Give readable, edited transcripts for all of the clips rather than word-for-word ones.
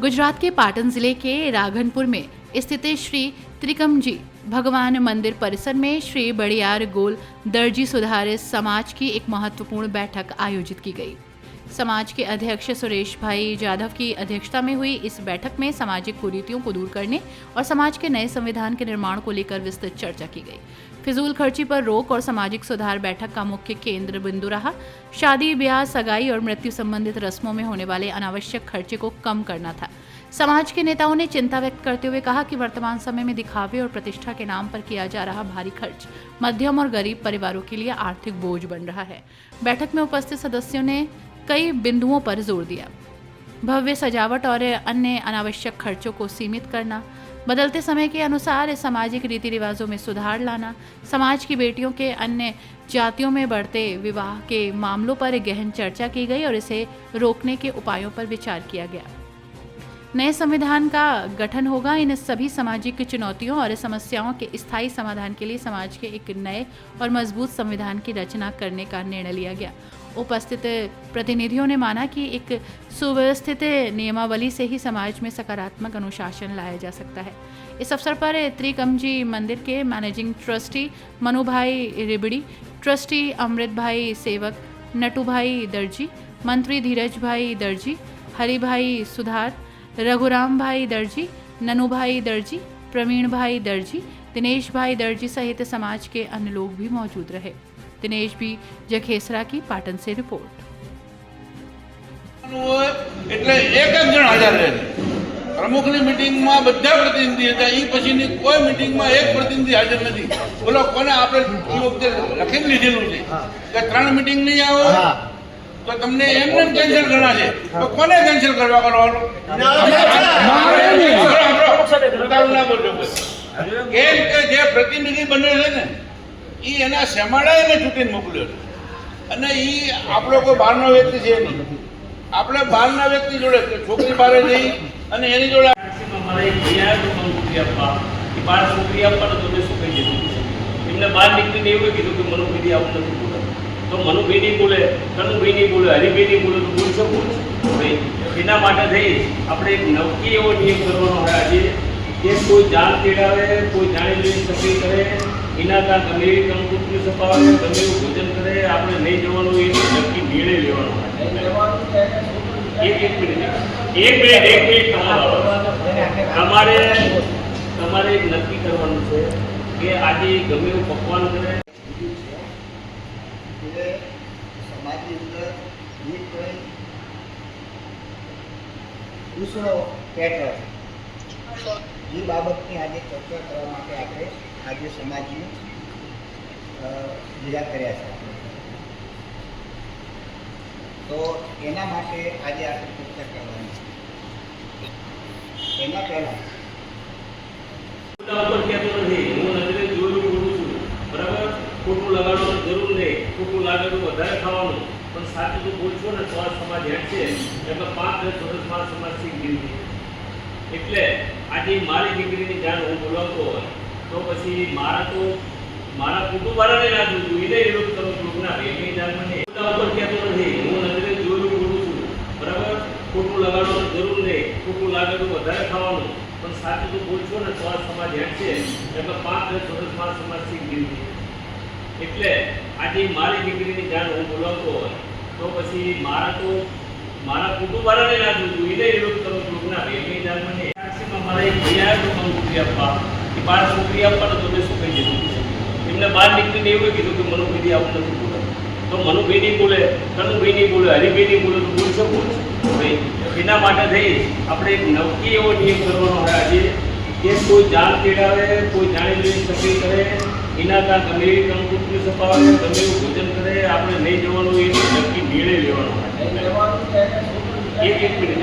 गुजरात के पाटन जिले के राघनपुर में स्थित श्री त्रिकमजी भगवान मंदिर परिसर में श्री बड़ियार गोल दर्जी सुधार समाज की एक महत्वपूर्ण बैठक आयोजित की गई। समाज के अध्यक्ष सुरेश भाई जाधव की अध्यक्षता में हुई इस बैठक में सामाजिक कुरीतियों को दूर करने और समाज के नए संविधान के निर्माण को लेकर विस्तृत चर्चा की गई। फिजूल खर्ची पर रोक और सामाजिक सुधार बैठक का मुख्य केंद्र बिंदु रहा। शादी, ब्याह, सगाई और मृत्यु संबंधित रस्मों में होने वाले अनावश्यक खर्चे को कम करना था। समाज के नेताओं ने चिंता व्यक्त करते हुए कहा कि वर्तमान समय में दिखावे और प्रतिष्ठा के नाम पर किया जा रहा भारी खर्च मध्यम और गरीब परिवारों के लिए आर्थिक बोझ बन रहा है। बैठक में उपस्थित सदस्यों ने कई बिंदुओं पर जोर दिया। भव्य सजावट और अन्य अनावश्यक खर्चों को सीमित करना, बदलते समय के अनुसार सामाजिक रीति रिवाजों में सुधार लाना, समाज की बेटियों के अन्य जातियों में बढ़ते विवाह के मामलों पर गहन चर्चा की गई और इसे रोकने के उपायों पर विचार किया गया। नए संविधान का गठन होगा। इन सभी सामाजिक चुनौतियों और समस्याओं के स्थायी समाधान के लिए समाज के एक नए और मजबूत संविधान की रचना करने का निर्णय लिया गया। उपस्थित प्रतिनिधियों ने माना कि एक सुव्यवस्थित नियमावली से ही समाज में सकारात्मक अनुशासन लाया जा सकता है। इस अवसर पर त्रिकमजी मंदिर के मैनेजिंग ट्रस्टी मनुभाई रिबड़ी, ट्रस्टी अमृत भाई सेवक, नटू भाई दर्जी, मंत्री धीरज भाई दर्जी, हरि भाई सुधार, रघुराम भाई दर्जी, ननू भाई दर्जी, प्रवीण भाई दर्जी, दिनेश भाई दर्जी सहित समाज के अन्य लोग भी मौजूद रहे। दिनेश भी जखेसरा की पाटन से रिपोर्ट। એટલે એક જ જણ હાજર રહે પ્રમુખની મીટિંગમાં બધા પ્રતિનિધિ હતા, એ પછીની કોઈ મીટિંગમાં એક પ્રતિનિધિ હાજર નથી। બોલો કોને આપણે એ વખતે લખીને લીધેલું છે કે 3 મીટિંગ નહીં આવો તો તમને એમને કેન્સલ કરવાના છે, તો કોને કેન્સલ કરવા કરવાનો? કેમ કે જે પ્રતિનિધિ બને છે ને એ એના શેમાડાને ચૂંટીને મોકલ્યો છે અને એ આપણો કોઈ બહારનો વ્યક્તિ છે નહીં। આપણે બહારના વ્યક્તિ જોડે છોકરી બહાર જઈ અને એની જોડે બાર છોકરી આપવાનો તો શું કહી દીધું એમને બહાર નીકળીને એવું કીધું કે મનુભાઈ આવું નથી બોલે, તો મનુભાઈ નહીં બોલે, કનુભાઈ નહીં બોલે, હરિભાઈ નહીં બોલે તો બોલશો બોલ ભાઈ। એના માટે થઈ આપણે એક નક્કી એવો નિયમ કરવાનો હોય આજે કે કોઈ જાણ તેડાવે, કોઈ જાણી લઈને સફાઈ કરે, એના કાં ગમે એવી કંકુત્રી સપાવે, ગમે એવું ભોજન કરે, આપણે નહીં જવાનું એ નક્કી નિર્ણય લેવાનો હોય। એક મિનિટ તમારે એક નક્કી કરવાનું છે કે આજે ગમે એવું પકવાન કરે। સમાજની અંદર દૂસરો પેટર્ન એ બાબતની આજે ચર્ચા કરવા માટે આપણે આજે સમાજને ભેગા કર્યા છે। તો એના માટે આજે આપણે ચર્ચા કરવાની છે। એના પહેલાં કહેતો નથી, હું નજરે જોયું બોલું છું, બરાબર? ખોટું લગાડવાનું જરૂર નહીં, ખોટું લાગેલું વધારે ખાવાનું, પણ સાચું તો બોલશો ને તો આ સમાજ હેઠશે એટલે 5-10 વર્ષ મારા સમાજ શીખી ગઈ। એટલે આજે મારી દીકરીની જાણ હું બોલાવતો હોય તો પછી મારા કુટુંબવાળાને ના જોયું, એને વિરોધ કરો છું ના એની જાણ મને ઉપર કહેતો નથી, હું નજરે જોયું બોલું છું, બરાબર? ખોટું લગાડવાનું જરૂર નહીં, ખોટું લાગેલું વધારે ખાવાનું, પણ સાચું તો બોલશો ને તો આ સમાજ હેઠશે એટલે 5-10 વર્ષ મારા સમાજ શીખી ગઈ। એટલે આજે મારી દીકરીની જાણ હું બોલાવતો હોય તો પછી મારા કુટુંબવાળાને ના જોયું, એને વિરોધ કરો છું ના એની જાણ મને મારા એક ભાઈ આવ્યો તો છોકરી આપવા, એ બાર છોકરી આપવાનો તો મેં શું કહી દીધું એમને બહાર નીકળીને એવું કીધું કે મનુભાઈ આવું નથી બોલે, તો મનુભાઈ નહીં બોલે, કનુભાઈ નહીં બોલે, હરિભાઈ નહીં બોલે તો બોલશો બોલ ભાઈ। એના માટે થઈ આપણે એક નક્કી એવો નિયમ કરવાનો હોય આજે કે કોઈ જાણ તેડાવે, કોઈ જાણી લઈને સફાઈ કરે, એના કાં ગમે એવી કંકુત્રી સપાવે, ગમે એવું ભોજન કરે, આપણે નહીં જવાનું એ નક્કી નિર્ણય લેવાનો હોય। એક મિનિટ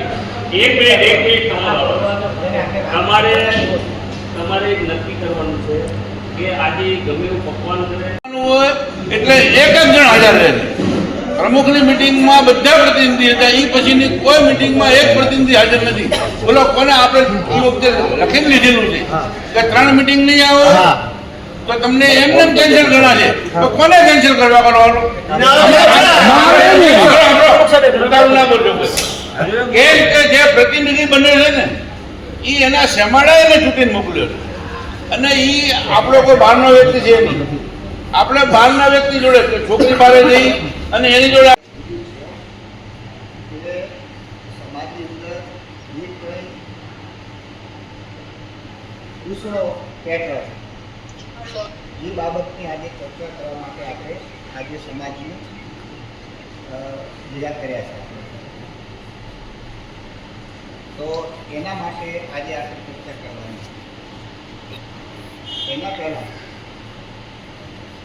તમારે એક નક્કી કરવાનું છે કે આજે ગમે એવું પકવાન કરે એટલે એક જ જણ હાજર રહે પ્રમુખની મીટિંગમાં બધા પ્રતિનિધિ હતા, એ પછીની કોઈ મીટિંગમાં એક પ્રતિનિધિ હાજર નથી। બોલો કોને આપણે એ વખતે લખીને લીધેલું છે કે 3 મીટિંગ નહીં આવો તો તમને એમને કેન્સલ કરવાના છે, તો કોને કેન્સલ કરવા કરવાનો? કેમ કે જે પ્રતિનિધિ બને છે ને એ એના શેમાડા એને ચૂંટીને મોકલ્યો છે અને એ આપણો કોઈ બહારનો વ્યક્તિ છે નહીં. આપણે બહારના વ્યક્તિ જોડે છોકરી બારે જઈ અને એની જોડે એટલે સમાજની અંદર જે કોઈ દૂસરો પેટ છે એ બાબતની આજે ચર્ચા કરવા માટે આપણે આજે સમાજની ભેગા કર્યા છે. તો એના માટે આજે આપણે ચર્ચા કરવાની છે. એના પહેલાં